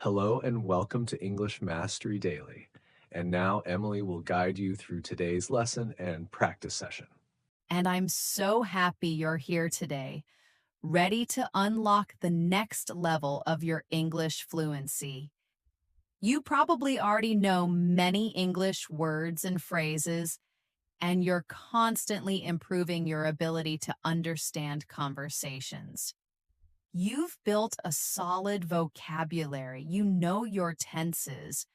Hello and welcome to English Mastery Daily. And now Emily will guide you through today's lesson and practice session. And I'm so happy you're here today, ready to unlock the next level of your English fluency. You probably already know many English words and phrases, and you're constantly improving your ability to understand conversations. You've built a solid vocabulary, you know your tenses,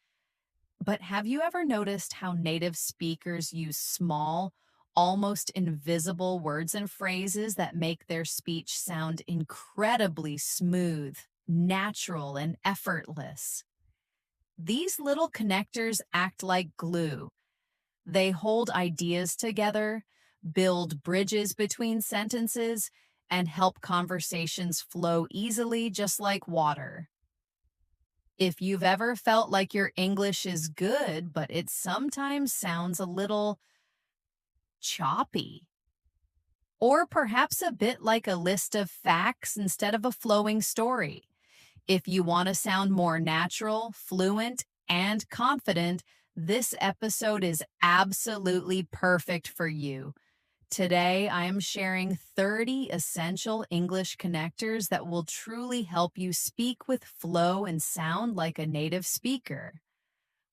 but have you ever noticed how native speakers use small, almost invisible words and phrases that make their speech sound incredibly smooth, natural, and effortless? These little connectors act like glue. They hold ideas together, build bridges between sentences, and help conversations flow easily just like water. If you've ever felt like your English is good, but it sometimes sounds a little choppy, or perhaps a bit like a list of facts instead of a flowing story. If you want to sound more natural, fluent, and confident, this episode is absolutely perfect for you. Today, I am sharing 30 essential English connectors that will truly help you speak with flow and sound like a native speaker.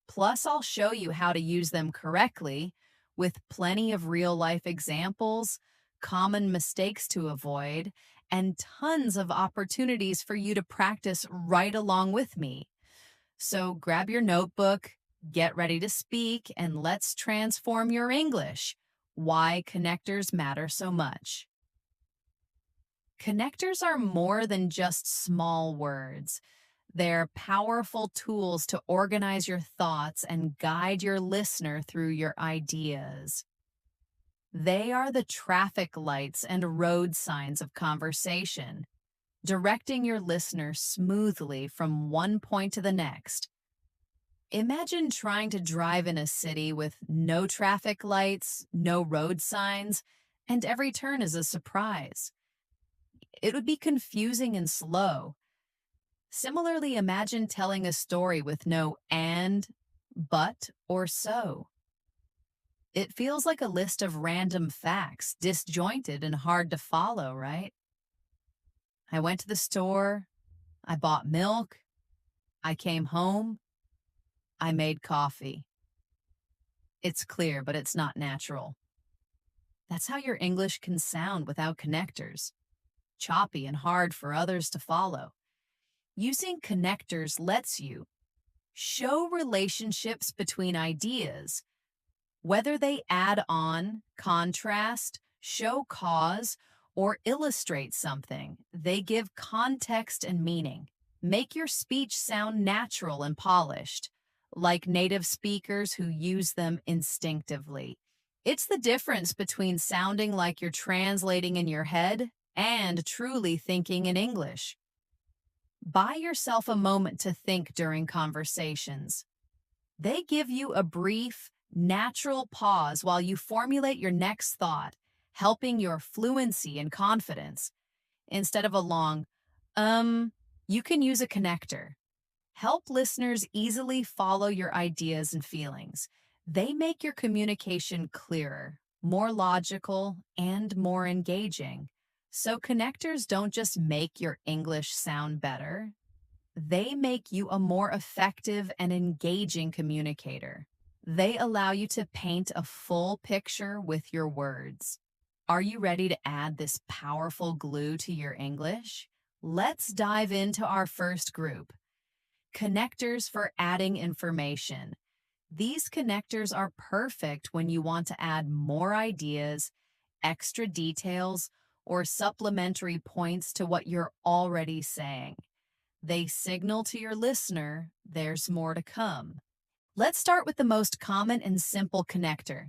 Plus, I'll show you how to use them correctly with plenty of real life examples, common mistakes to avoid, and tons of opportunities for you to practice right along with me. So grab your notebook, get ready to speak, and let's transform your English. Why connectors matter so much. Connectors are more than just small words. They're powerful tools to organize your thoughts and guide your listener through your ideas. They are the traffic lights and road signs of conversation, directing your listener smoothly from one point to the next. Imagine trying to drive in a city with no traffic lights, no road signs, and every turn is a surprise. It would be confusing and slow. Similarly, imagine telling a story with no and, but, or so. It feels like a list of random facts, disjointed and hard to follow, right? I went to the store, I bought milk, I came home, I made coffee. It's clear, but it's not natural. That's how your English can sound without connectors, choppy and hard for others to follow. Using connectors lets you show relationships between ideas, whether they add on, contrast, show cause, or illustrate something. They give context and meaning. Make your speech sound natural and polished, like native speakers who use them instinctively. It's the difference between sounding like you're translating in your head and truly thinking in English. Buy yourself a moment to think during conversations. They give you a brief, natural pause while you formulate your next thought, helping your fluency and confidence. Instead of a long, you can use a connector. Help listeners easily follow your ideas and feelings. They make your communication clearer, more logical, and more engaging. So connectors don't just make your English sound better, they make you a more effective and engaging communicator. They allow you to paint a full picture with your words. Are you ready to add this powerful glue to your English? Let's dive into our first group, connectors for adding information. These connectors are perfect when you want to add more ideas, extra details, or supplementary points to what you're already saying. They signal to your listener there's more to come. Let's start with the most common and simple connector.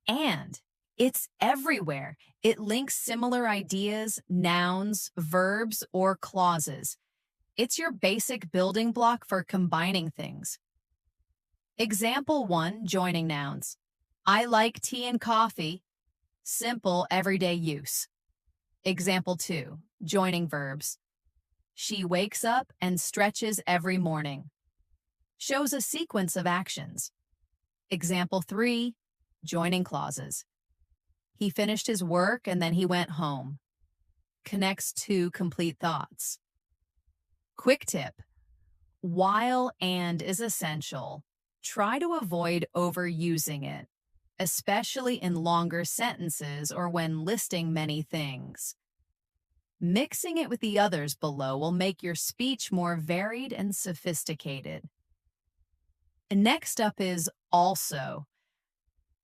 And it's everywhere. It links similar ideas, nouns, verbs, or clauses. It's your basic building block for combining things. Example 1, joining nouns. I like tea and coffee. Simple, everyday use. Example 2, joining verbs. She wakes up and stretches every morning. Shows a sequence of actions. Example 3, joining clauses. He finished his work and then he went home. Connects to complete thoughts. Quick tip: while and is essential, try to avoid overusing it, especially in longer sentences or when listing many things. Mixing it with the others below will make your speech more varied and sophisticated. And next up is also.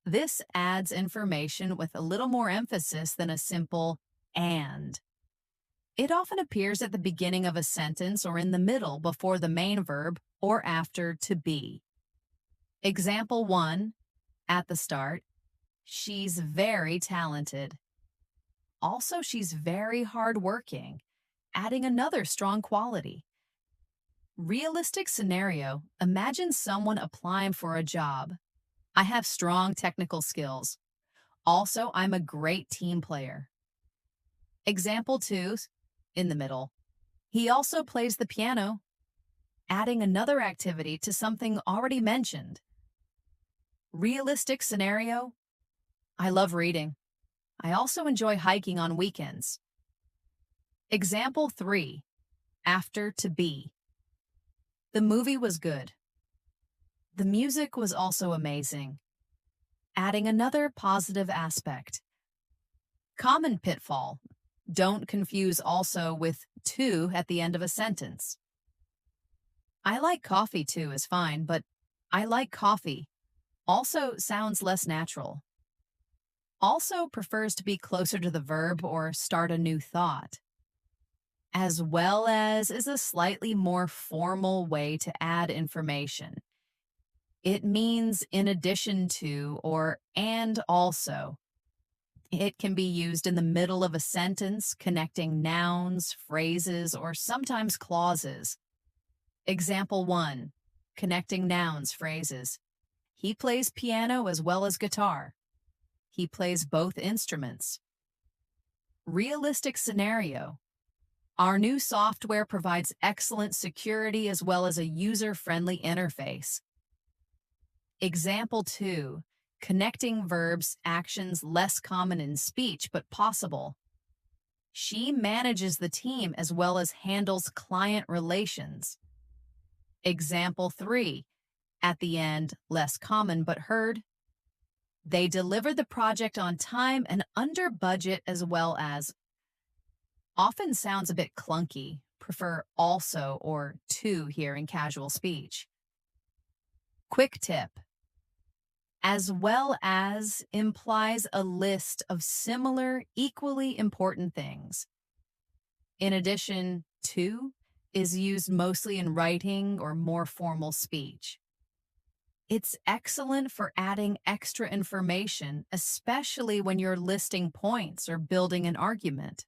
This adds information with a little more emphasis than a simple and. It often appears at the beginning of a sentence or in the middle before the main verb or after to be. Example 1, at the start, she's very talented. Also, she's very hardworking, adding another strong quality. Realistic scenario: imagine someone applying for a job. I have strong technical skills. Also, I'm a great team player. Example 2, in the middle. He also plays the piano, adding another activity to something already mentioned. Realistic scenario: I love reading. I also enjoy hiking on weekends. Example 3, after to be. The movie was good. The music was also amazing, adding another positive aspect. Common pitfall: don't confuse also with to at the end of a sentence. I like coffee too is fine, but I like coffee also sounds less natural. Also prefers to be closer to the verb or start a new thought. As well as is a slightly more formal way to add information. It means in addition to or and also. It can be used in the middle of a sentence, connecting nouns, phrases, or sometimes clauses. Example 1, connecting nouns, phrases. He plays piano as well as guitar. He plays both instruments. Realistic scenario: our new software provides excellent security as well as a user-friendly interface. Example 2, connecting verbs, actions less common in speech but possible. She manages the team as well as handles client relations. Example 3, at the end, less common but heard. They delivered the project on time and under budget as well as. Often sounds a bit clunky. Prefer also or to here in casual speech. Quick tip: as well as implies a list of similar, equally important things. In addition to is used mostly in writing or more formal speech. It's excellent for adding extra information, especially when you're listing points or building an argument.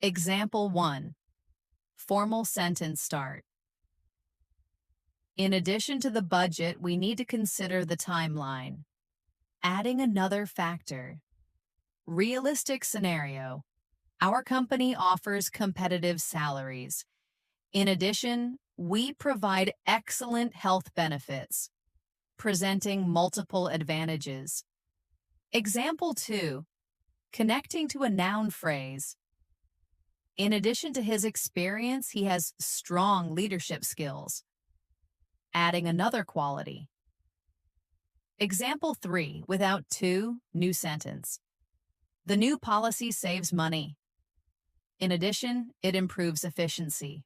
Example 1, formal sentence start. In addition to the budget, we need to consider the timeline. Adding another factor. Realistic scenario: our company offers competitive salaries. In addition, we provide excellent health benefits, presenting multiple advantages. Example 2, connecting to a noun phrase. In addition to his experience, he has strong leadership skills, adding another quality. Example 3, without to, new sentence. The new policy saves money. In addition, it improves efficiency.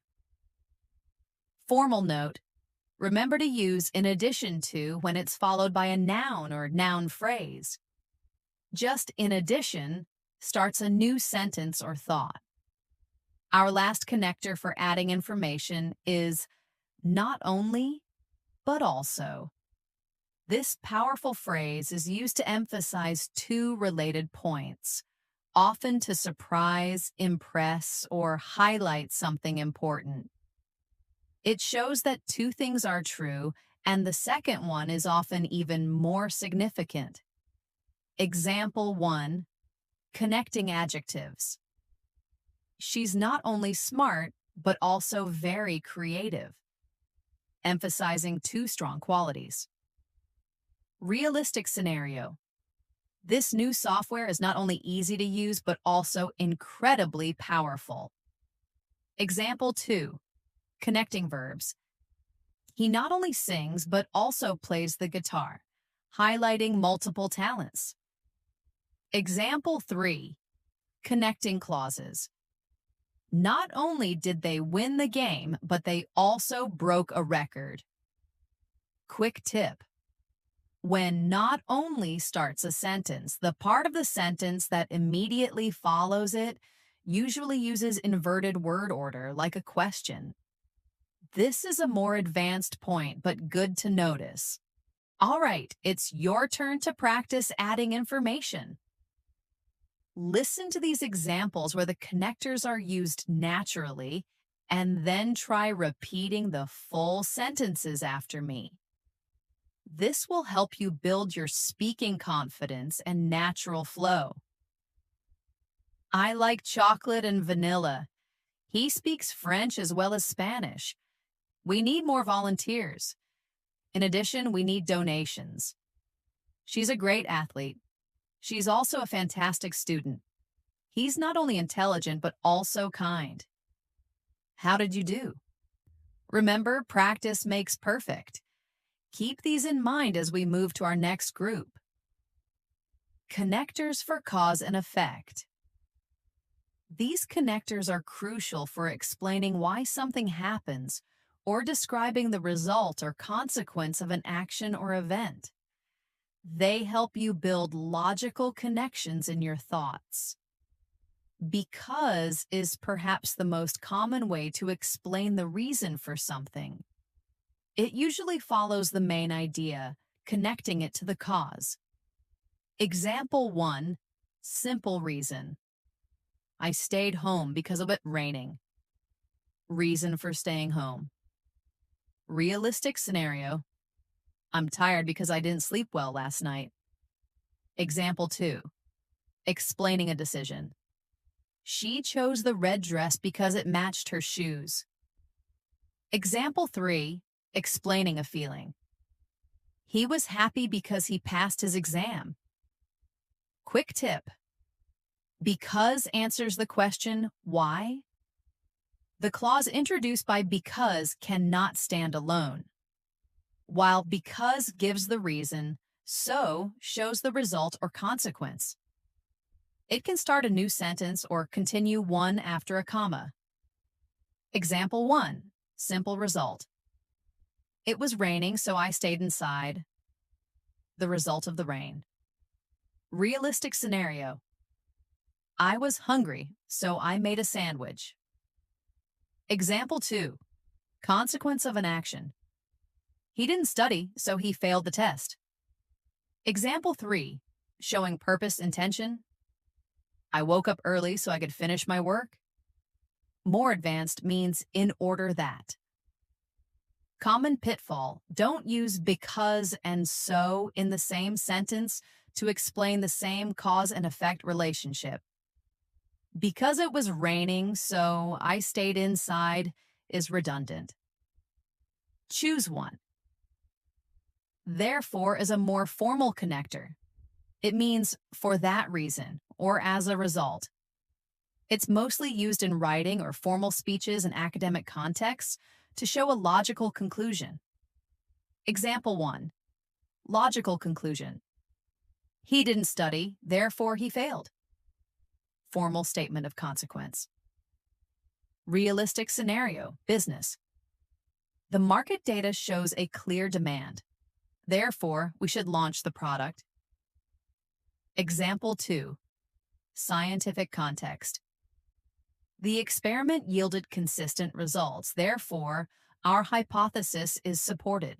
Formal note: remember to use in addition to when it's followed by a noun or noun phrase. Just in addition starts a new sentence or thought. Our last connector for adding information is not only, but also. This powerful phrase is used to emphasize two related points, often to surprise, impress, or highlight something important. It shows that two things are true, and the second one is often even more significant. Example 1, connecting adjectives. She's not only smart, but also very creative, emphasizing two strong qualities. Realistic scenario. This new software is not only easy to use, but also incredibly powerful. Example 2. Connecting verbs. He not only sings, but also plays the guitar, highlighting multiple talents. Example 3. Connecting clauses. Not only did they win the game, but they also broke a record. Quick tip. When not only starts a sentence, the part of the sentence that immediately follows it usually uses inverted word order like a question. This is a more advanced point, but good to notice. All right, it's your turn to practice adding information. Listen to these examples where the connectors are used naturally, and then try repeating the full sentences after me. This will help you build your speaking confidence and natural flow. I like chocolate and vanilla. He speaks French as well as Spanish. We need more volunteers. In addition, we need donations. She's a great athlete. She's also a fantastic student. He's not only intelligent, but also kind. How did you do? Remember, practice makes perfect. Keep these in mind as we move to our next group. Connectors for cause and effect. These connectors are crucial for explaining why something happens or describing the result or consequence of an action or event. They help you build logical connections in your thoughts. Because is perhaps the most common way to explain the reason for something. It usually follows the main idea, connecting it to the cause. Example 1, simple reason. I stayed home because of it raining. Reason for staying home. Realistic scenario. I'm tired because I didn't sleep well last night. Example 2, explaining a decision. She chose the red dress because it matched her shoes. Example 3, explaining a feeling. He was happy because he passed his exam. Quick tip. Because answers the question, why? The clause introduced by because cannot stand alone. While because gives the reason, so shows the result or consequence. It can start a new sentence or continue one after a comma. Example 1, simple result. It was raining, so I stayed inside. The result of the rain. Realistic scenario. I was hungry, so I made a sandwich. Example 2, consequence of an action. He didn't study, so he failed the test. Example 3, showing purpose, intention. I woke up early so I could finish my work. More advanced means in order that. Common pitfall, don't use because and so in the same sentence to explain the same cause and effect relationship. Because it was raining, so I stayed inside is redundant. Choose one. Therefore is a more formal connector. It means for that reason or as a result. It's mostly used in writing or formal speeches in academic contexts to show a logical conclusion. Example 1, logical conclusion. He didn't study, therefore he failed. Formal statement of consequence. Realistic scenario, business. The market data shows a clear demand. Therefore, we should launch the product. Example 2, scientific context. The experiment yielded consistent results. Therefore, our hypothesis is supported.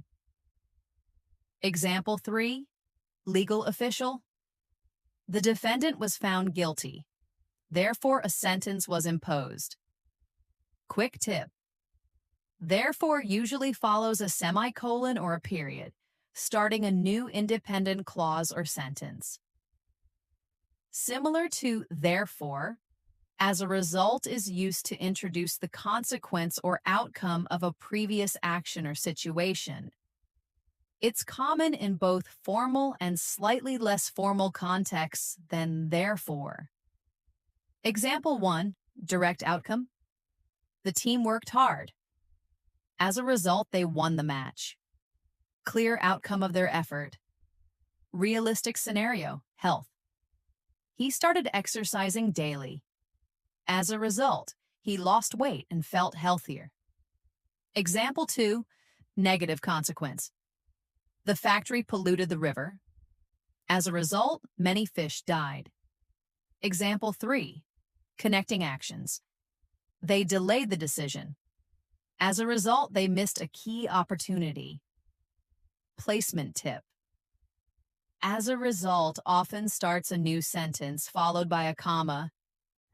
Example 3, legal official. The defendant was found guilty. Therefore, a sentence was imposed. Quick tip. Therefore usually follows a semicolon or a period, starting a new independent clause or sentence. Similar to therefore, As a result is used to introduce the consequence or outcome of a previous action or situation. It's common in both formal and slightly less formal contexts than therefore. Example 1, direct outcome. The team worked hard. As a result, they won the match. Clear outcome of their effort. Realistic scenario, health. He started exercising daily. As a result, he lost weight and felt healthier. Example 2, negative consequence. The factory polluted the river. As a result, many fish died. Example 3, connecting actions. They delayed the decision. As a result, they missed a key opportunity. Placement tip. As a result often starts a new sentence followed by a comma.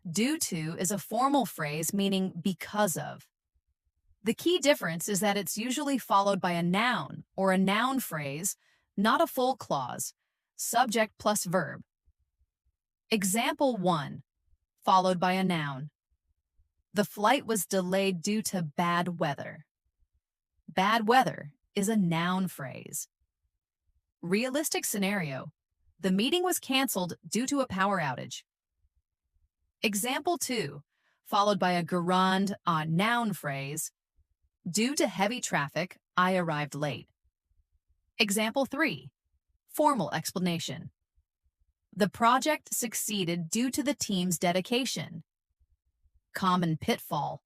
Due to is a formal phrase meaning because of. The key difference is that it's usually followed by a noun or a noun phrase, not a full clause, subject plus verb. Example 1, followed by a noun. The flight was delayed due to bad weather. Bad weather is a noun phrase. Realistic scenario. The meeting was canceled due to a power outage. Example 2, followed by a gerund, a noun phrase. Due to heavy traffic, I arrived late. Example 3, formal explanation. The project succeeded due to the team's dedication. Common pitfall.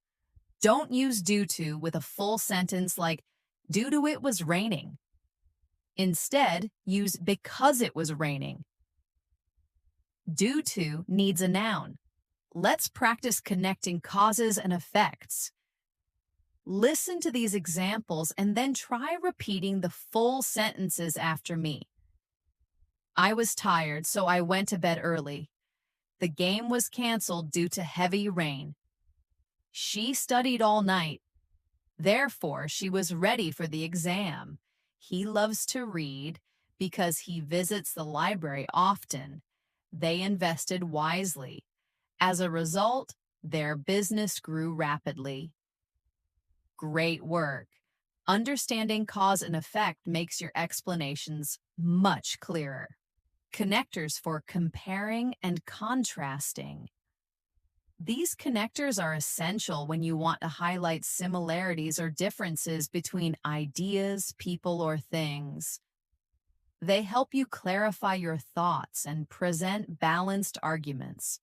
Don't use due to with a full sentence like, due to it was raining. Instead, use because it was raining. Due to needs a noun. Let's practice connecting causes and effects. Listen to these examples and then try repeating the full sentences after me. I was tired, so I went to bed early. The game was canceled due to heavy rain. She studied all night. Therefore, she was ready for the exam. He loves to read because he visits the library often. They invested wisely. As a result, their business grew rapidly. Great work. Understanding cause and effect makes your explanations much clearer. Connectors for comparing and contrasting. These connectors are essential when you want to highlight similarities or differences between ideas, people, or things. They help you clarify your thoughts and present balanced arguments.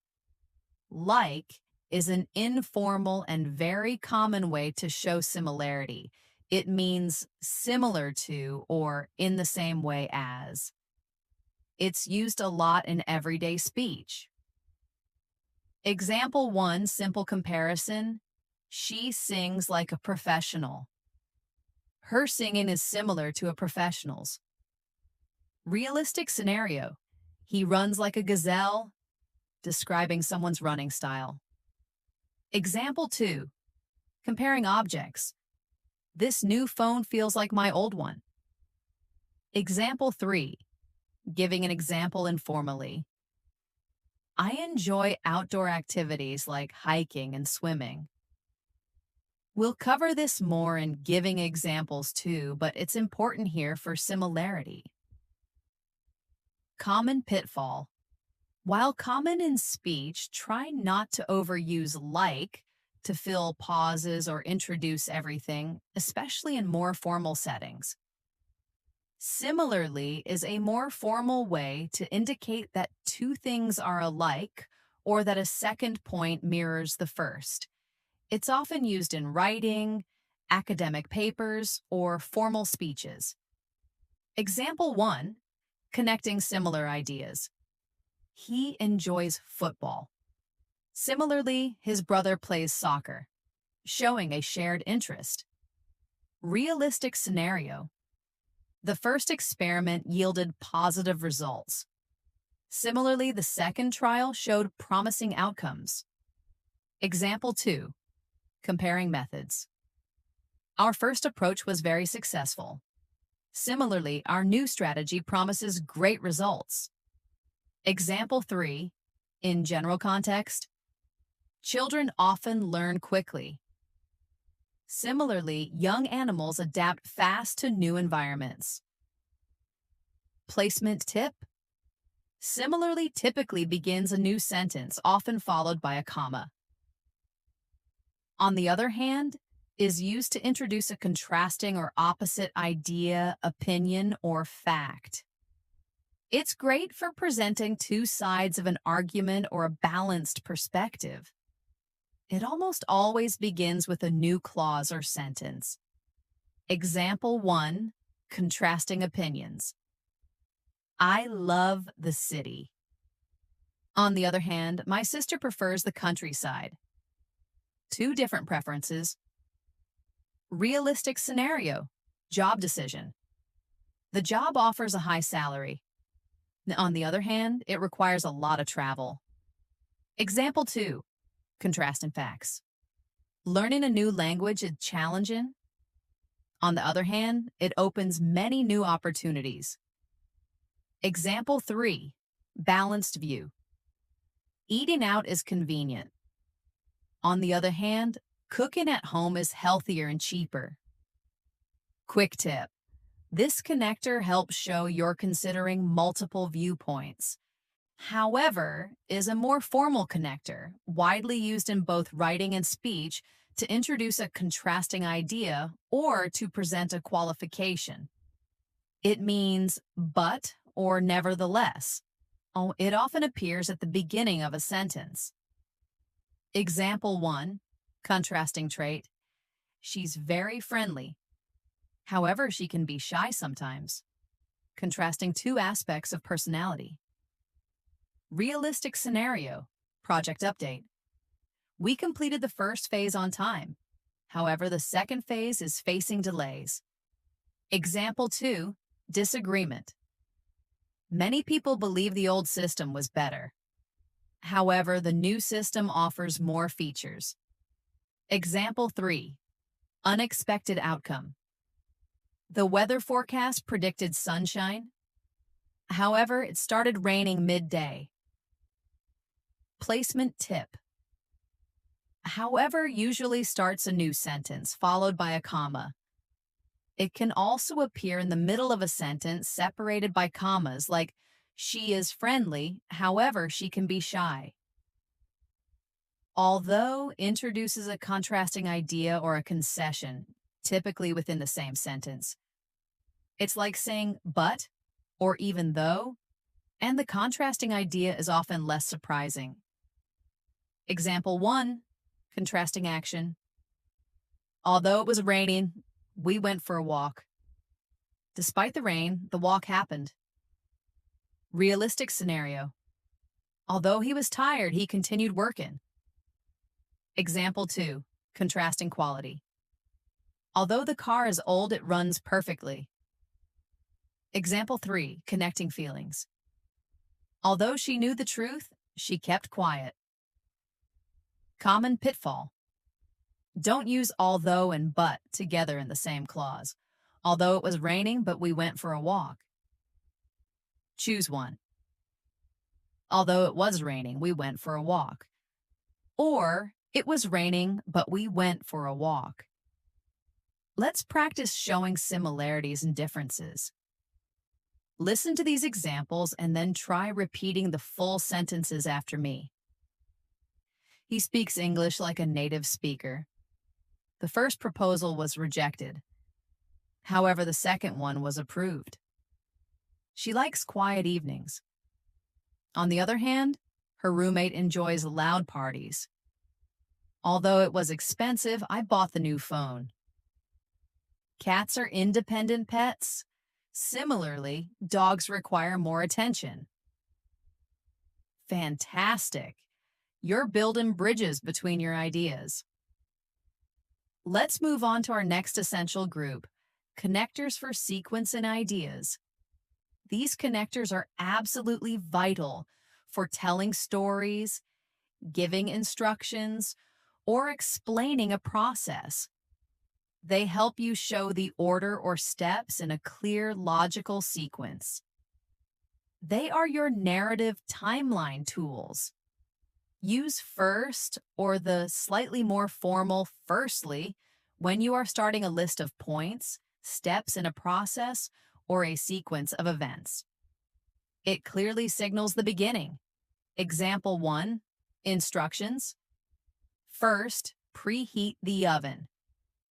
Like is an informal and very common way to show similarity. It means similar to or in the same way as. It's used a lot in everyday speech. Example 1, simple comparison. She sings like a professional. Her singing is similar to a professional's. Realistic scenario. He runs like a gazelle, describing someone's running style. Example 2, comparing objects. This new phone feels like my old one. Example 3, giving an example informally. I enjoy outdoor activities like hiking and swimming. We'll cover this more in giving examples too, but it's important here for similarity. Common pitfall. While common in speech, try not to overuse like to fill pauses or introduce everything, especially in more formal settings. Similarly is a more formal way to indicate that two things are alike or that a second point mirrors the first. It's often used in writing, academic papers, or formal speeches. Example 1, connecting similar ideas. He enjoys football. Similarly, his brother plays soccer, showing a shared interest. Realistic scenario. The first experiment yielded positive results. Similarly, the second trial showed promising outcomes. Example 2, comparing methods. Our first approach was very successful. Similarly, our new strategy promises great results. Example 3, in general context. Children often learn quickly. Similarly, young animals adapt fast to new environments. Placement tip similarly typically begins a new sentence, often followed by a comma. On the other hand, is used to introduce a contrasting or opposite idea, opinion, or fact. It's great for presenting two sides of an argument or a balanced perspective. It almost always begins with a new clause or sentence. Example 1, contrasting opinions. I love the city. On the other hand, my sister prefers the countryside. Two different preferences. Realistic scenario, job decision. The job offers a high salary. On the other hand, it requires a lot of travel. Example 2, contrasting facts. Learning a new language is challenging. On the other hand, it opens many new opportunities. Example 3, balanced view. Eating out is convenient. On the other hand, cooking at home is healthier and cheaper. Quick tip. This connector helps show you're considering multiple viewpoints. However, is a more formal connector, widely used in both writing and speech to introduce a contrasting idea or to present a qualification. It means but or nevertheless. It often appears at the beginning of a sentence. Example 1, contrasting trait. She's very friendly. However, she can be shy sometimes. Contrasting two aspects of personality. Realistic scenario, project update. We completed the first phase on time. However, the second phase is facing delays. Example 2, disagreement. Many people believe the old system was better. However, the new system offers more features. Example 3, unexpected outcome. The weather forecast predicted sunshine. However, it started raining midday. Placement tip. However, usually starts a new sentence, followed by a comma. It can also appear in the middle of a sentence separated by commas, like, she is friendly, however, she can be shy. Although introduces a contrasting idea or a concession, typically within the same sentence. It's like saying but or even though, and the contrasting idea is often less surprising. Example 1, contrasting action. Although it was raining, we went for a walk. Despite the rain, the walk happened. Realistic scenario. Although he was tired, he continued working. Example 2, contrasting quality. Although the car is old, it runs perfectly. Example 3, connecting feelings. Although she knew the truth, she kept quiet. Common pitfall. Don't use although and but together in the same clause. Although it was raining, but we went for a walk. Choose one. Although it was raining, we went for a walk. Or, it was raining, but we went for a walk. Let's practice showing similarities and differences. Listen to these examples and then try repeating the full sentences after me. He speaks English like a native speaker. The first proposal was rejected. However, the second one was approved. She likes quiet evenings. On the other hand, her roommate enjoys loud parties. Although it was expensive, I bought the new phone. Cats are independent pets. Similarly, dogs require more attention. Fantastic. You're building bridges between your ideas. Let's move on to our next essential group, connectors for sequence and ideas. These connectors are absolutely vital for telling stories, giving instructions, or explaining a process. They help you show the order or steps in a clear, logical sequence. They are your narrative timeline tools. Use first or the slightly more formal firstly when you are starting a list of points, steps in a process, or a sequence of events. It clearly signals the beginning. Example 1, instructions. First, preheat the oven.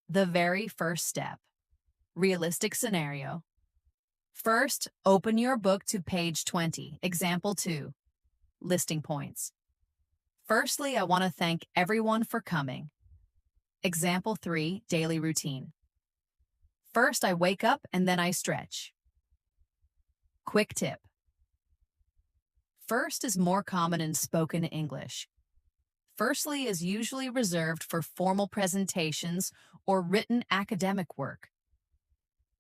The very first step. Realistic scenario. First, open your book to page 20. Example 2, listing points. Firstly, I want to thank everyone for coming. Example 3, daily routine. First, I wake up and then I stretch. Quick tip. First is more common in spoken English. Firstly is usually reserved for formal presentations or written academic work.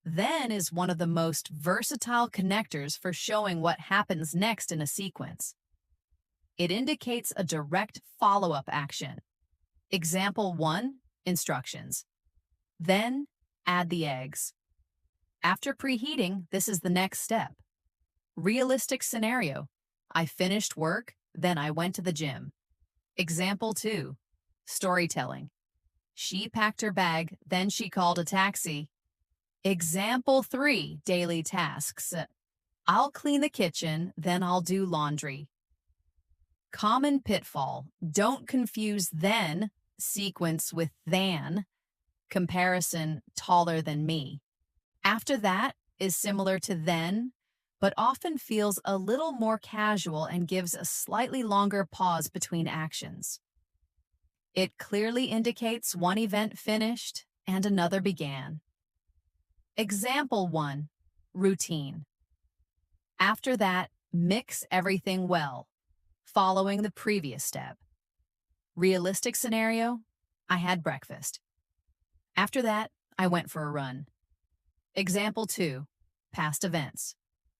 Then is one of the most versatile connectors for showing what happens next in a sequence. It indicates a direct follow-up action. Example 1, instructions. Then, add the eggs. After preheating, this is the next step. Realistic scenario. I finished work, then I went to the gym. Example 2, storytelling. She packed her bag, then she called a taxi. Example 3, daily tasks. I'll clean the kitchen, then I'll do laundry. Common pitfall. Don't confuse then sequence with than, comparison taller than me. After that is similar to then, but often feels a little more casual and gives a slightly longer pause between actions. It clearly indicates one event finished and another began. Example 1, routine. After that, mix everything well, following the previous step. Realistic scenario, I had breakfast. After that, I went for a run. Example 2, past events.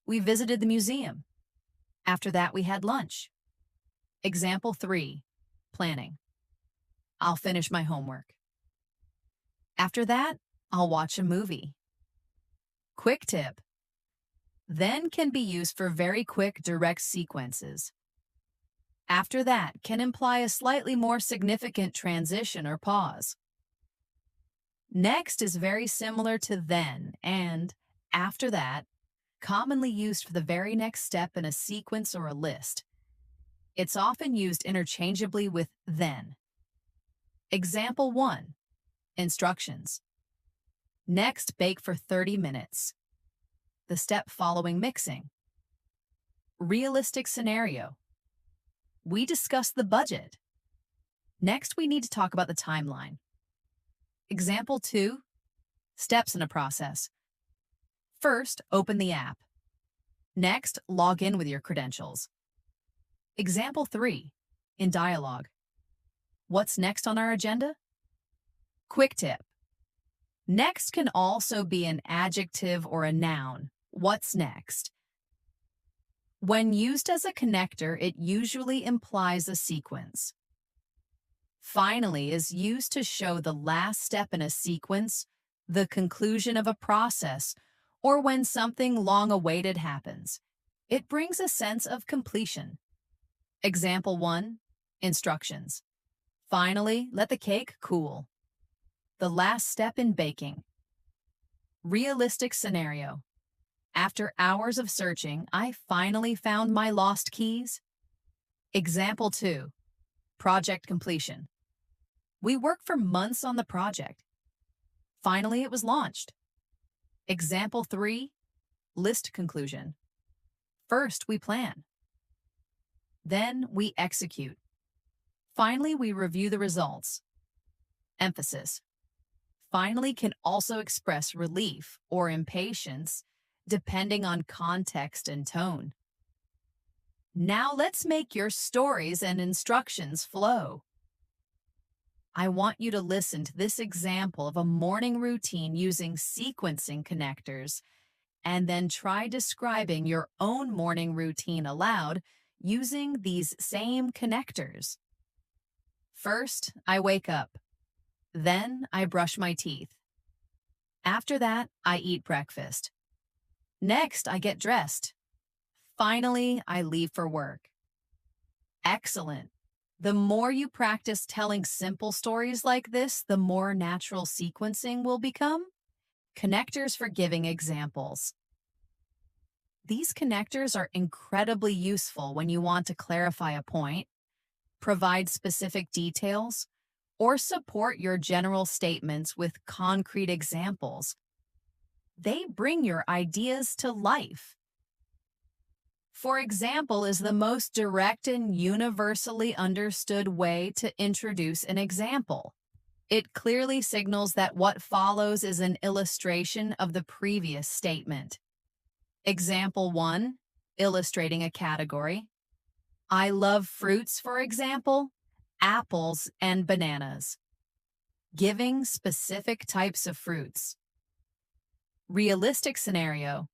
We visited the museum. After that, we had lunch. Example 3, planning. I'll finish my homework. After that, I'll watch a movie. Quick tip. Then can be used for very quick direct sequences. After that can imply a slightly more significant transition or pause. Next is very similar to then and after that, commonly used for the very next step in a sequence or a list. It's often used interchangeably with then. Example 1, instructions. Next, bake for 30 minutes. The step following mixing. Realistic scenario. We discussed the budget. Next, we need to talk about the timeline. Example 2, steps in a process. First, open the app. Next, log in with your credentials. Example 3, in dialogue. What's next on our agenda? Quick tip. Next can also be an adjective or a noun. What's next? When used as a connector, it usually implies a sequence. Finally is used to show the last step in a sequence, the conclusion of a process, or when something long-awaited happens. It brings a sense of completion. Example 1, instructions. Finally, let the cake cool. The last step in baking. Realistic scenario. After hours of searching, I finally found my lost keys. Example 2, project completion. We worked for months on the project. Finally, it was launched. Example 3, list conclusion. First, we plan. Then, we execute. Finally, we review the results. Emphasis. Finally can also express relief or impatience, depending on context and tone. Now let's make your stories and instructions flow. I want you to listen to this example of a morning routine using sequencing connectors, and then try describing your own morning routine aloud using these same connectors. First, I wake up. Then I brush my teeth. After that, I eat breakfast. Next, I get dressed. Finally, I leave for work. Excellent. The more you practice telling simple stories like this, the more natural sequencing will become. Connectors for giving examples. These connectors are incredibly useful when you want to clarify a point, provide specific details, or support your general statements with concrete examples. They bring your ideas to life. For example is the most direct and universally understood way to introduce an example. It clearly signals that what follows is an illustration of the previous statement. Example 1, illustrating a category. I love fruits, for example, apples and bananas. Giving specific types of fruits. Realistic scenario.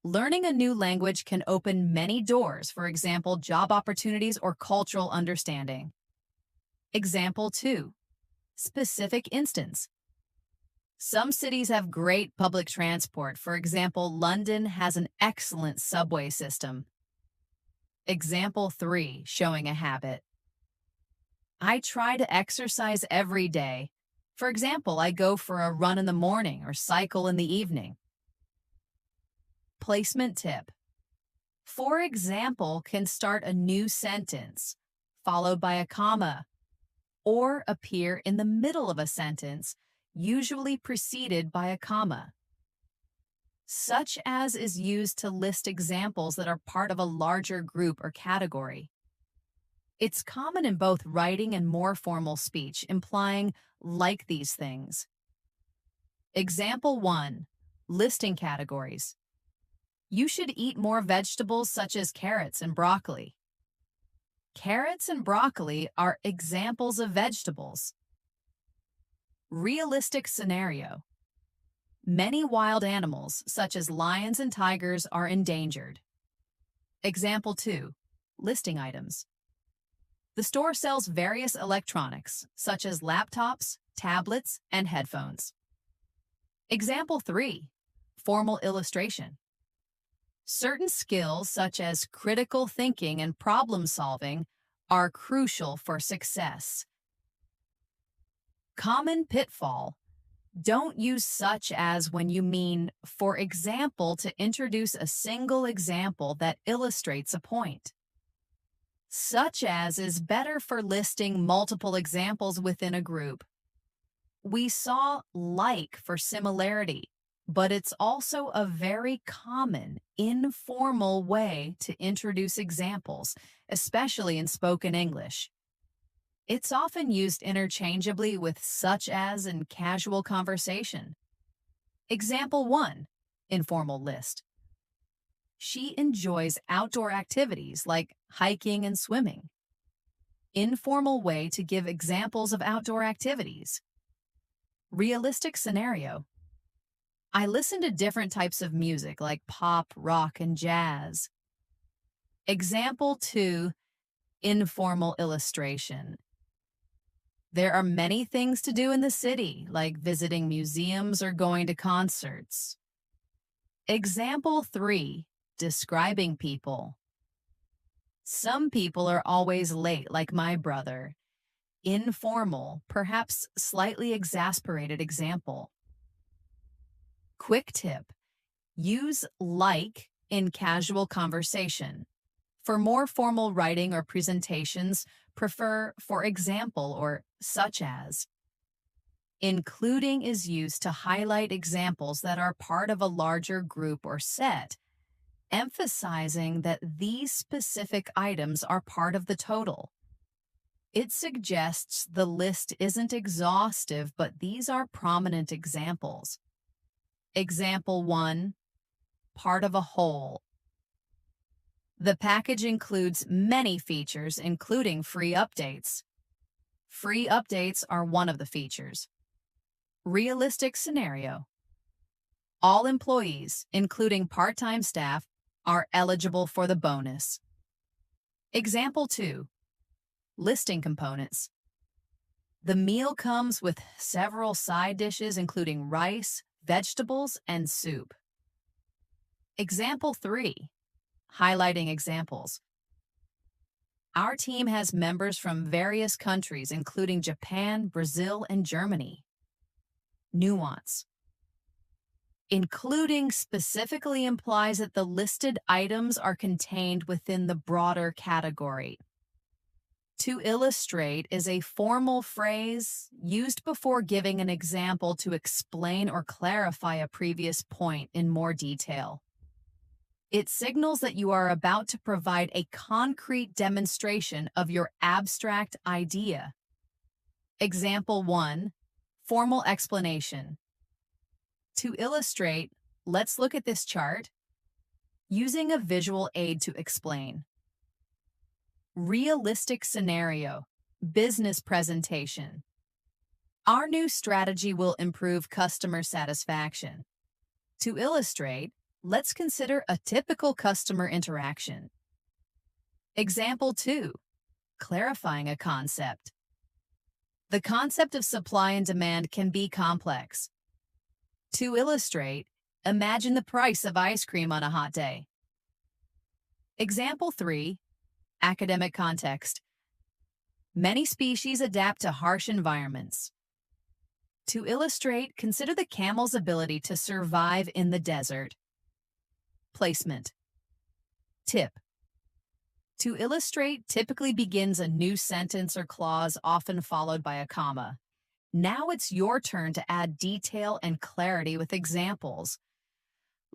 Learning a new language can open many doors, for example, job opportunities or cultural understanding. Example 2. Specific instance. Some cities have great public transport. For example, London has an excellent subway system. Example 3, showing a habit. I try to exercise every day. For example, I go for a run in the morning or cycle in the evening. Placement tip. For example, can start a new sentence, followed by a comma, or appear in the middle of a sentence, usually preceded by a comma. Such as is used to list examples that are part of a larger group or category. It's common in both writing and more formal speech, implying like these things. Example 1, listing categories. You should eat more vegetables such as carrots and broccoli. Carrots and broccoli are examples of vegetables. Realistic scenario. Many wild animals, such as lions and tigers, are endangered. Example 2, listing items. The store sells various electronics, such as laptops, tablets, and headphones. Example 3, formal illustration. Certain skills, such as critical thinking and problem solving, are crucial for success. Common pitfall. Don't use such as when you mean, for example, to introduce a single example that illustrates a point. Such as is better for listing multiple examples within a group. We saw like for similarity, but it's also a very common, informal way to introduce examples, especially in spoken English. It's often used interchangeably with such as in casual conversation. Example 1, informal list. She enjoys outdoor activities like hiking and swimming. Informal way to give examples of outdoor activities. Realistic scenario. I listen to different types of music like pop, rock, and jazz. Example 2, informal illustration. There are many things to do in the city, like visiting museums or going to concerts. Example 3, describing people. Some people are always late, like my brother. Informal, perhaps slightly exasperated example. Quick tip. Use like in casual conversation. For more formal writing or presentations, prefer for example or such as. Including is used to highlight examples that are part of a larger group or set, emphasizing that these specific items are part of the total. It suggests the list isn't exhaustive, but these are prominent examples. Example 1, part of a whole. The package includes many features, including free updates. Free updates are one of the features. Realistic scenario. All employees, including part-time staff, are eligible for the bonus. Example 2, listing components. The meal comes with several side dishes, including rice, vegetables, and soup. Example 3, highlighting examples. Our team has members from various countries, including Japan, Brazil, and Germany. Nuance. Including specifically implies that the listed items are contained within the broader category. To illustrate is a formal phrase used before giving an example to explain or clarify a previous point in more detail. It signals that you are about to provide a concrete demonstration of your abstract idea. Example 1, formal explanation. To illustrate, let's look at this chart using a visual aid to explain. Realistic scenario, business presentation. Our new strategy will improve customer satisfaction. To illustrate, let's consider a typical customer interaction. Example 2, clarifying a concept. The concept of supply and demand can be complex. To illustrate, imagine the price of ice cream on a hot day. Example 3, academic context. Many species adapt to harsh environments. To illustrate, consider the camel's ability to survive in the desert. Placement. Tip. To illustrate typically begins a new sentence or clause, often followed by a comma. Now it's your turn to add detail and clarity with examples.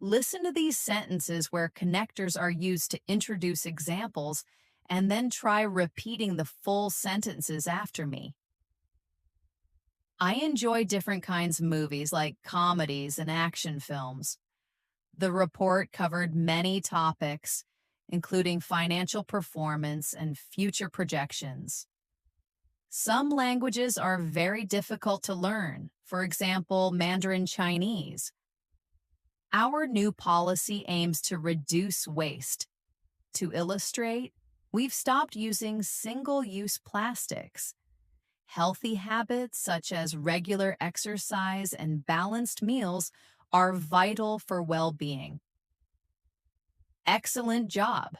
Listen to these sentences where connectors are used to introduce examples, and then try repeating the full sentences after me. I enjoy different kinds of movies like comedies and action films. The report covered many topics, including financial performance and future projections. Some languages are very difficult to learn, for example, Mandarin Chinese. Our new policy aims to reduce waste. To illustrate, we've stopped using single-use plastics. Healthy habits such as regular exercise and balanced meals are vital for well-being. Excellent job!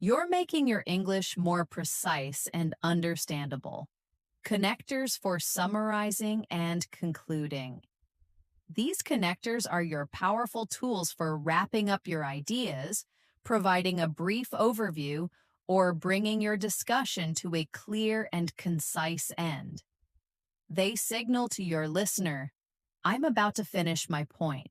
You're making your English more precise and understandable. Connectors for summarizing and concluding. These connectors are your powerful tools for wrapping up your ideas, providing a brief overview, or bringing your discussion to a clear and concise end. They signal to your listener, I'm about to finish my point.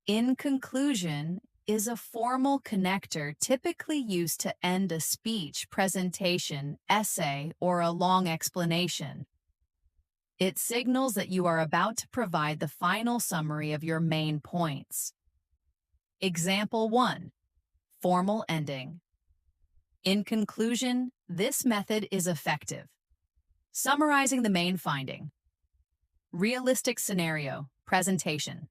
In conclusion is a formal connector typically used to end a speech, presentation, essay, or a long explanation. It signals that you are about to provide the final summary of your main points. Example 1, formal ending. In conclusion, this method is effective. Summarizing the main finding. Realistic scenario, presentation.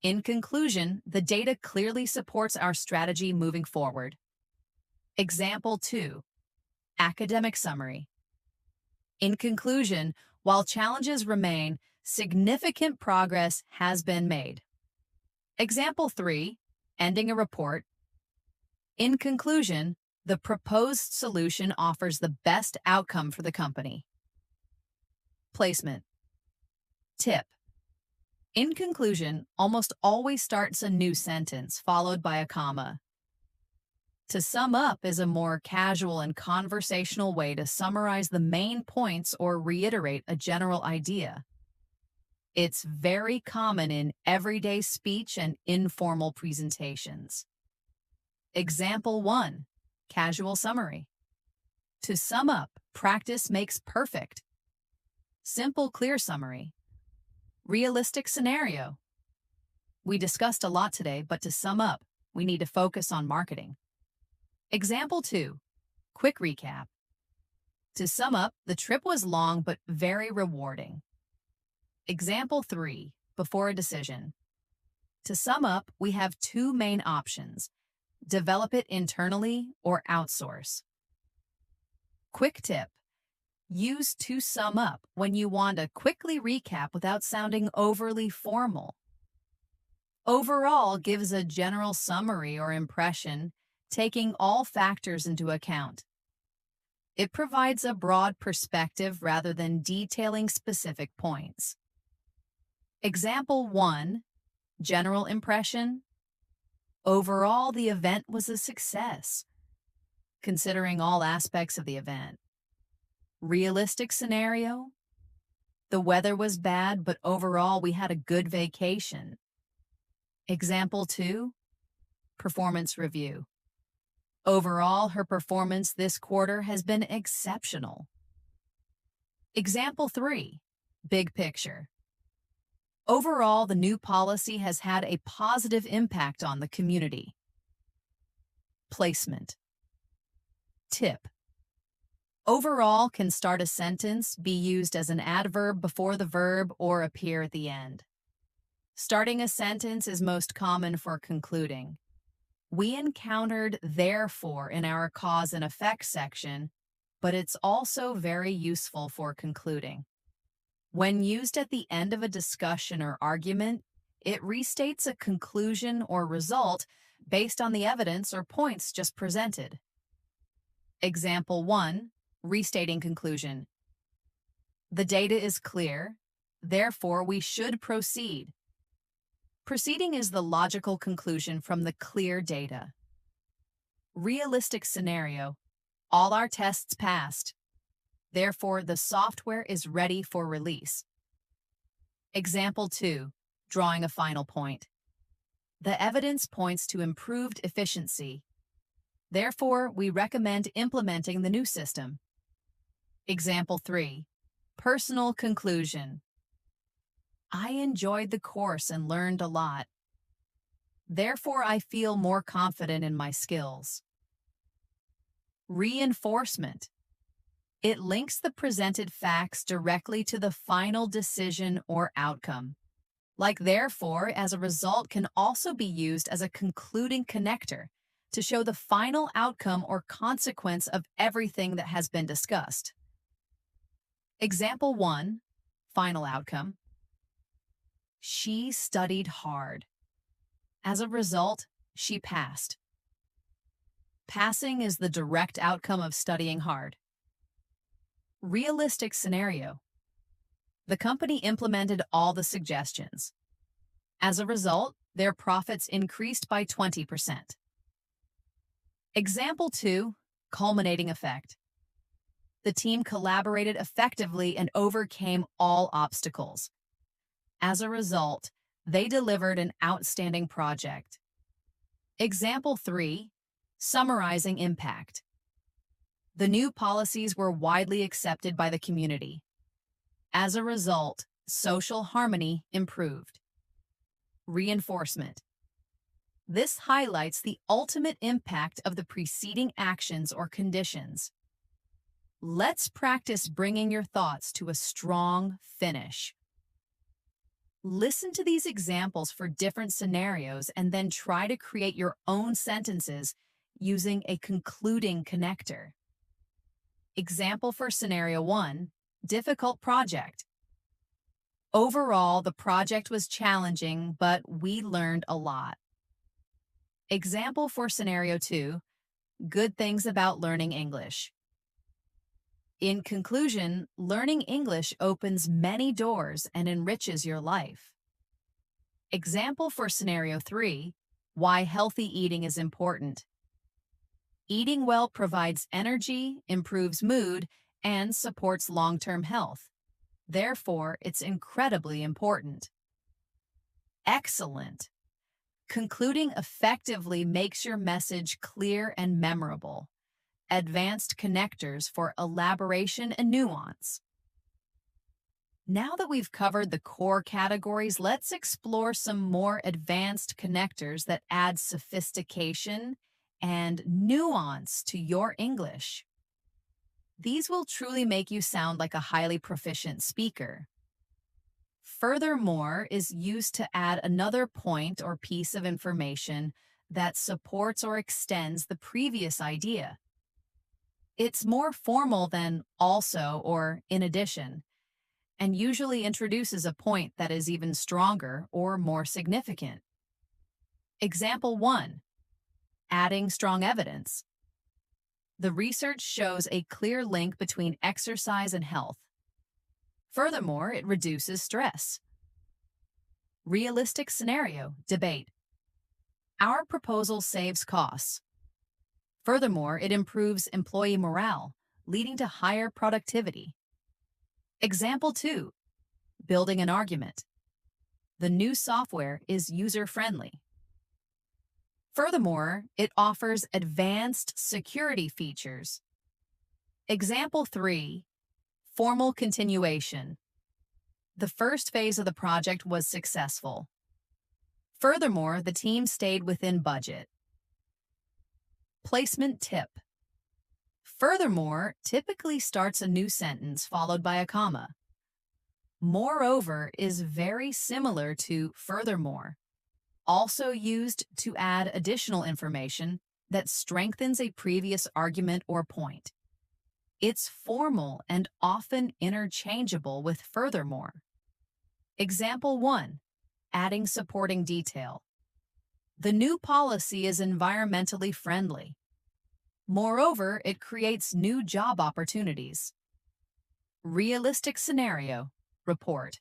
In conclusion, the data clearly supports our strategy moving forward. Example 2, academic summary. In conclusion, while challenges remain, significant progress has been made. Example 3, ending a report. In conclusion, the proposed solution offers the best outcome for the company. Placement. Tip. In conclusion, almost always starts a new sentence followed by a comma. To sum up is a more casual and conversational way to summarize the main points or reiterate a general idea. It's very common in everyday speech and informal presentations. Example 1, casual summary. To sum up, practice makes perfect. Simple, clear summary. Realistic scenario. We discussed a lot today, but to sum up, we need to focus on marketing. Example 2, quick recap. To sum up, the trip was long but very rewarding. Example 3, before a decision. To sum up, we have two main options: develop it internally or outsource. Quick tip. Use to sum up when you want to quickly recap without sounding overly formal. Overall gives a general summary or impression, taking all factors into account. It provides a broad perspective rather than detailing specific points. Example 1, general impression. Overall, the event was a success, considering all aspects of the event. Realistic scenario. The weather was bad, but overall, we had a good vacation. Example 2, performance review. Overall, her performance this quarter has been exceptional. Example 3, big picture. Overall, the new policy has had a positive impact on the community. Placement. Tip. Overall can start a sentence, be used as an adverb before the verb, or appear at the end. Starting a sentence is most common for concluding. We encountered therefore in our cause and effect section, but it's also very useful for concluding. When used at the end of a discussion or argument, it restates a conclusion or result based on the evidence or points just presented. Example 1, restating conclusion. The data is clear, therefore we should proceed. Proceeding is the logical conclusion from the clear data. Realistic scenario. All our tests passed. Therefore, the software is ready for release. Example 2, drawing a final point. The evidence points to improved efficiency. Therefore, we recommend implementing the new system. Example 3, personal conclusion. I enjoyed the course and learned a lot. Therefore, I feel more confident in my skills. Reinforcement. It links the presented facts directly to the final decision or outcome. Like therefore, as a result, can also be used as a concluding connector to show the final outcome or consequence of everything that has been discussed. Example 1, final outcome. She studied hard. As a result, she passed. Passing is the direct outcome of studying hard. Realistic scenario. The company implemented all the suggestions. As a result, their profits increased by 20%. Example 2, culminating effect. The team collaborated effectively and overcame all obstacles. As a result, they delivered an outstanding project. Example 3, summarizing impact. The new policies were widely accepted by the community. As a result, social harmony improved. Reinforcement. This highlights the ultimate impact of the preceding actions or conditions. Let's practice bringing your thoughts to a strong finish. Listen to these examples for different scenarios and then try to create your own sentences using a concluding connector. Example for scenario 1, difficult project. Overall, the project was challenging, but we learned a lot. Example for scenario 2, good things about learning English. In conclusion, learning English opens many doors and enriches your life. Example for scenario 3, why healthy eating is important. Eating well provides energy, improves mood, and supports long-term health. Therefore, it's incredibly important. Excellent. Concluding effectively makes your message clear and memorable. Advanced connectors for elaboration and nuance. Now that we've covered the core categories, let's explore some more advanced connectors that add sophistication and nuance to your English. These will truly make you sound like a highly proficient speaker. Furthermore, is used to add another point or piece of information that supports or extends the previous idea. It's more formal than also or in addition, and usually introduces a point that is even stronger or more significant. Example 1, adding strong evidence. The research shows a clear link between exercise and health. Furthermore, it reduces stress. Realistic scenario, debate. Our proposal saves costs. Furthermore, it improves employee morale, leading to higher productivity. Example 2, building an argument. The new software is user-friendly. Furthermore, it offers advanced security features. Example 3, formal continuation. The first phase of the project was successful. Furthermore, the team stayed within budget. Placement tip. Furthermore typically starts a new sentence followed by a comma. Moreover is very similar to furthermore, also used to add additional information that strengthens a previous argument or point. It's formal and often interchangeable with furthermore. Example 1, adding supporting detail. The new policy is environmentally friendly. Moreover, it creates new job opportunities. Realistic scenario, report.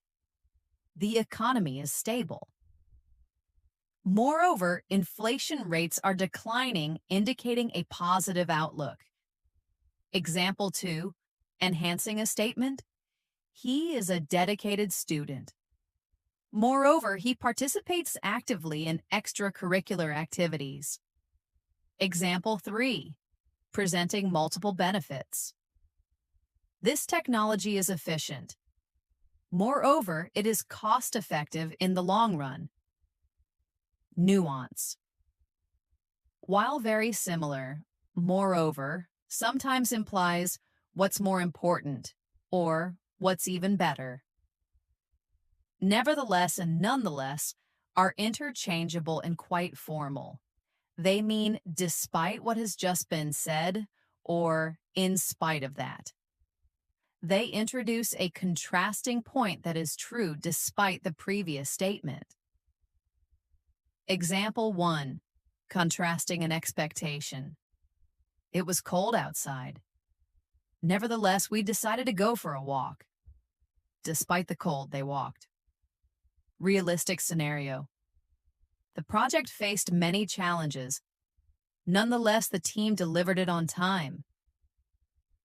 The economy is stable. Moreover, inflation rates are declining, indicating a positive outlook. Example 2, enhancing a statement. He is a dedicated student. Moreover, he participates actively in extracurricular activities. Example 3, presenting multiple benefits. This technology is efficient. Moreover, it is cost-effective in the long run. Nuance. While very similar, moreover sometimes implies what's more important or what's even better. Nevertheless and nonetheless are interchangeable and quite formal. They mean despite what has just been said or in spite of that. They introduce a contrasting point that is true despite the previous statement. Example 1, contrasting an expectation. It was cold outside. Nevertheless, we decided to go for a walk. Despite the cold, they walked. Realistic scenario. The project faced many challenges. Nonetheless, the team delivered it on time.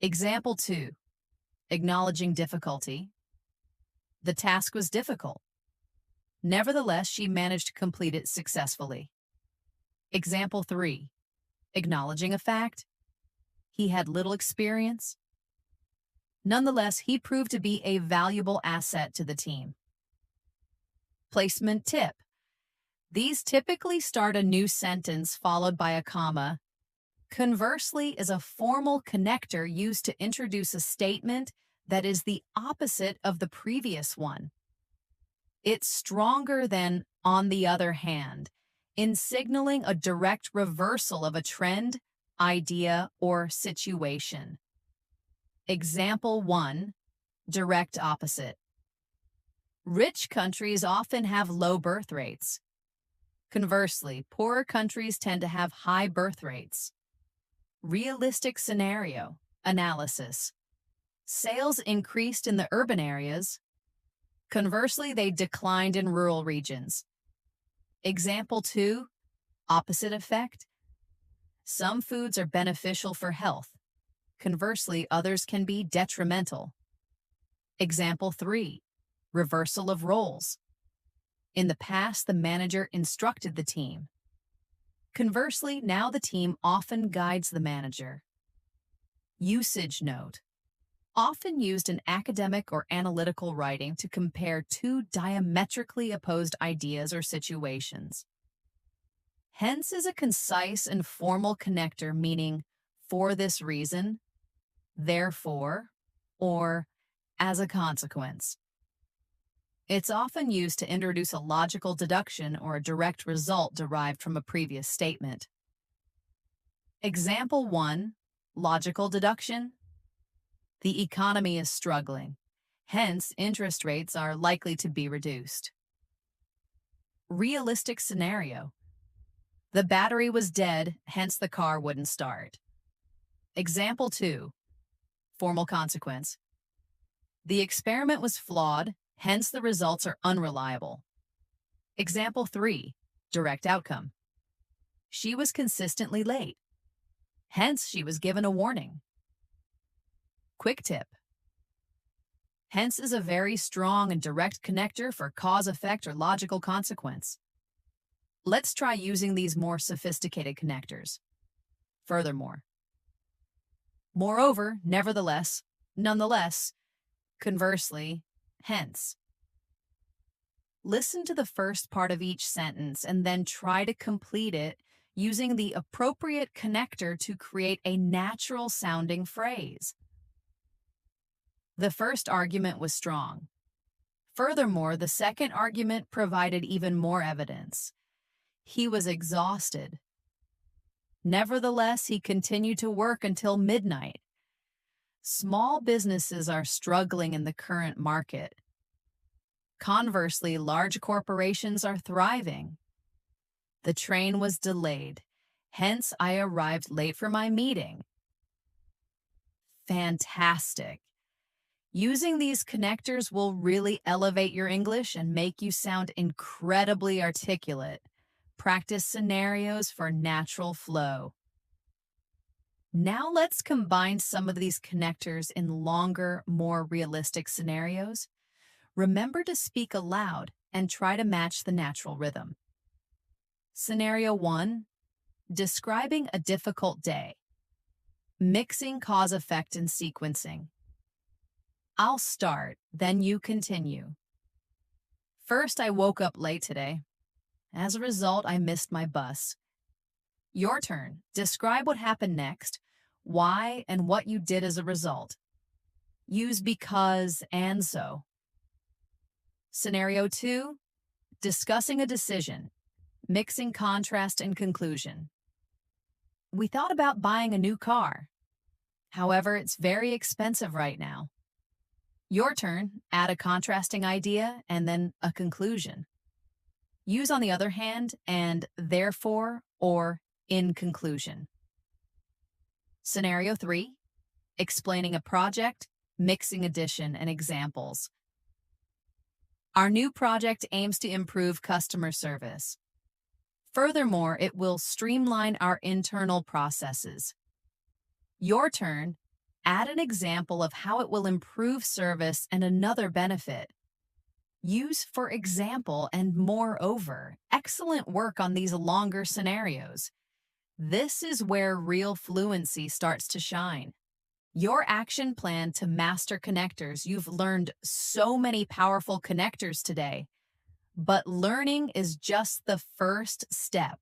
Example 2, acknowledging difficulty. The task was difficult. Nevertheless, she managed to complete it successfully. Example 3, acknowledging a fact. He had little experience. Nonetheless, he proved to be a valuable asset to the team. Placement tip. These typically start a new sentence followed by a comma. Conversely is a formal connector used to introduce a statement that is the opposite of the previous one. It's stronger than on the other hand in signaling a direct reversal of a trend, idea, or situation. Example 1, direct opposite. Rich countries often have low birth rates. Conversely, poorer countries tend to have high birth rates. Realistic scenario, analysis. Sales increased in the urban areas. Conversely, they declined in rural regions. Example 2, opposite effect. Some foods are beneficial for health. Conversely, others can be detrimental. Example 3, reversal of roles. In the past, the manager instructed the team. Conversely, now the team often guides the manager. Usage note. Often used in academic or analytical writing to compare two diametrically opposed ideas or situations. Hence is a concise and formal connector meaning for this reason, therefore, or as a consequence. It's often used to introduce a logical deduction or a direct result derived from a previous statement. Example 1, logical deduction. The economy is struggling. Hence, interest rates are likely to be reduced. Realistic scenario. The battery was dead, hence the car wouldn't start. Example 2, formal consequence. The experiment was flawed, hence the results are unreliable. Example 3, direct outcome. She was consistently late, hence she was given a warning. Quick tip. Hence is a very strong and direct connector for cause, effect, or logical consequence. Let's try using these more sophisticated connectors. Furthermore. Moreover, nevertheless, nonetheless, conversely, hence. Listen to the first part of each sentence and then try to complete it using the appropriate connector to create a natural sounding phrase. The first argument was strong. Furthermore, the second argument provided even more evidence. He was exhausted. Nevertheless, he continued to work until midnight. Small businesses are struggling in the current market. Conversely, large corporations are thriving. The train was delayed. Hence, I arrived late for my meeting. Fantastic. Using these connectors will really elevate your English and make you sound incredibly articulate. Practice scenarios for natural flow. Now let's combine some of these connectors in longer, more realistic scenarios. Remember to speak aloud and try to match the natural rhythm. Scenario 1, describing a difficult day. Mixing cause, effect, and sequencing. I'll start, then you continue. First, I woke up late today. As a result, I missed my bus. Your turn. Describe what happened next, why, and what you did as a result. Use because and so. Scenario 2, discussing a decision. Mixing contrast and conclusion. We thought about buying a new car. However, it's very expensive right now. Your turn. Add a contrasting idea and then a conclusion. Use, on the other hand, and therefore or in conclusion. Scenario 3, explaining a project, mixing addition and examples. Our new project aims to improve customer service. Furthermore, it will streamline our internal processes. Your turn. Add an example of how it will improve service and another benefit. Use for example and moreover. Excellent work on these longer scenarios. This is where real fluency starts to shine. Your action plan to master connectors. You've learned so many powerful connectors today, but learning is just the first step.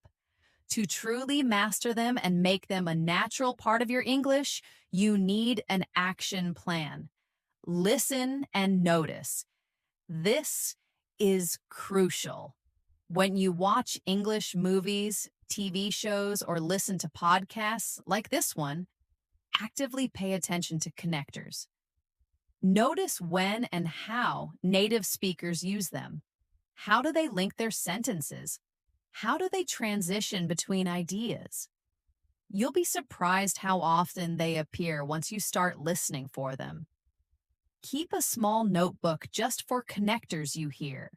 To truly master them and make them a natural part of your English, you need an action plan. Listen and notice. This is crucial. When you watch English movies, TV shows, or listen to podcasts like this one, actively pay attention to connectors. Notice when and how native speakers use them. How do they link their sentences? How do they transition between ideas? You'll be surprised how often they appear once you start listening for them. Keep a small notebook just for connectors you hear.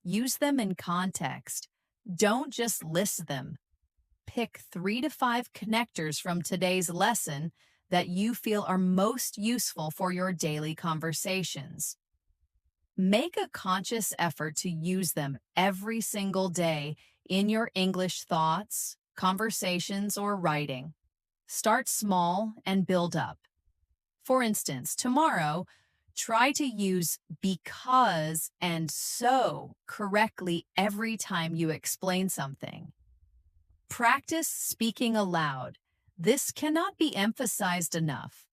Use them in context. Don't just list them. Pick 3 to 5 connectors from today's lesson that you feel are most useful for your daily conversations. Make a conscious effort to use them every single day in your English thoughts, conversations, or writing. Start small and build up. For instance, tomorrow, try to use because and so correctly every time you explain something. Practice speaking aloud. This cannot be emphasized enough.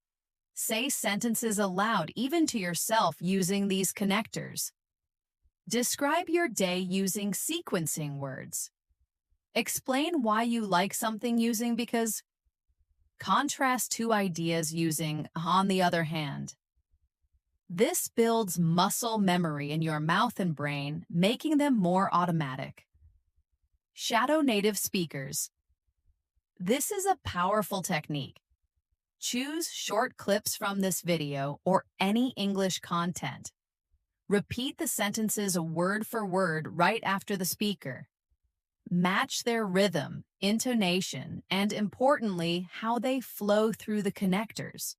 Say sentences aloud, even to yourself, using these connectors. Describe your day using sequencing words. Explain why you like something using because. Contrast 2 ideas using on the other hand. This builds muscle memory in your mouth and brain, making them more automatic. Shadow native speakers. This is a powerful technique. Choose short clips from this video or any English content. Repeat the sentences word for word right after the speaker. Match their rhythm, intonation, and importantly, how they flow through the connectors.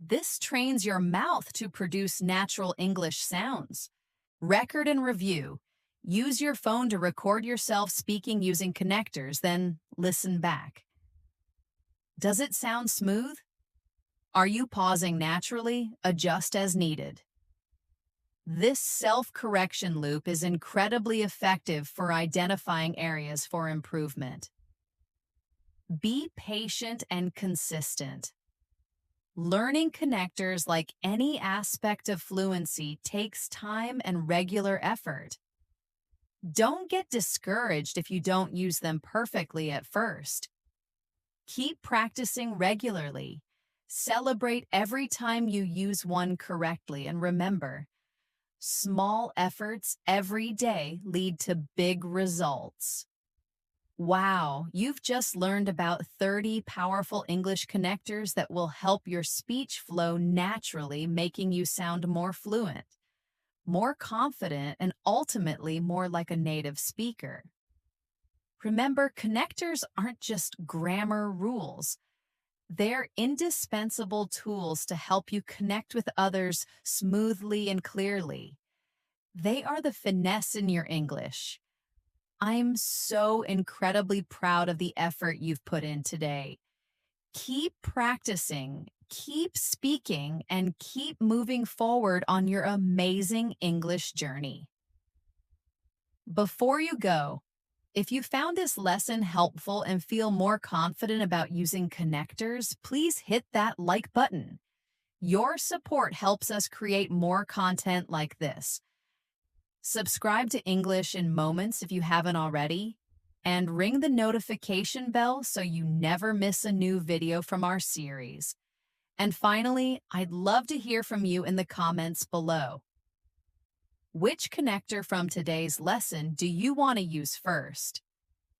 This trains your mouth to produce natural English sounds. Record and review. Use your phone to record yourself speaking using connectors, then listen back. Does it sound smooth? Are you pausing naturally? Adjust as needed. This self-correction loop is incredibly effective for identifying areas for improvement. Be patient and consistent. Learning connectors, like any aspect of fluency, takes time and regular effort. Don't get discouraged if you don't use them perfectly at first. Keep practicing regularly. Celebrate every time you use one correctly, and remember, small efforts every day lead to big results. Wow, you've just learned about 30 powerful English connectors that will help your speech flow naturally, making you sound more fluent, more confident, and ultimately more like a native speaker. Remember, connectors aren't just grammar rules. They're indispensable tools to help you connect with others smoothly and clearly. They are the finesse in your English. I'm so incredibly proud of the effort you've put in today. Keep practicing, keep speaking, and keep moving forward on your amazing English journey. Before you go, if you found this lesson helpful and feel more confident about using connectors, please hit that like button. Your support helps us create more content like this. Subscribe to English in Moments if you haven't already, and ring the notification bell so you never miss a new video from our series. And finally, I'd love to hear from you in the comments below. Which connector from today's lesson do you want to use first?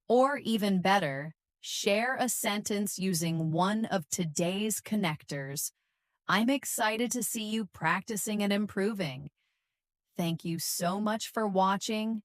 Or even better, share a sentence using one of today's connectors. I'm excited to see you practicing and improving. Thank you so much for watching,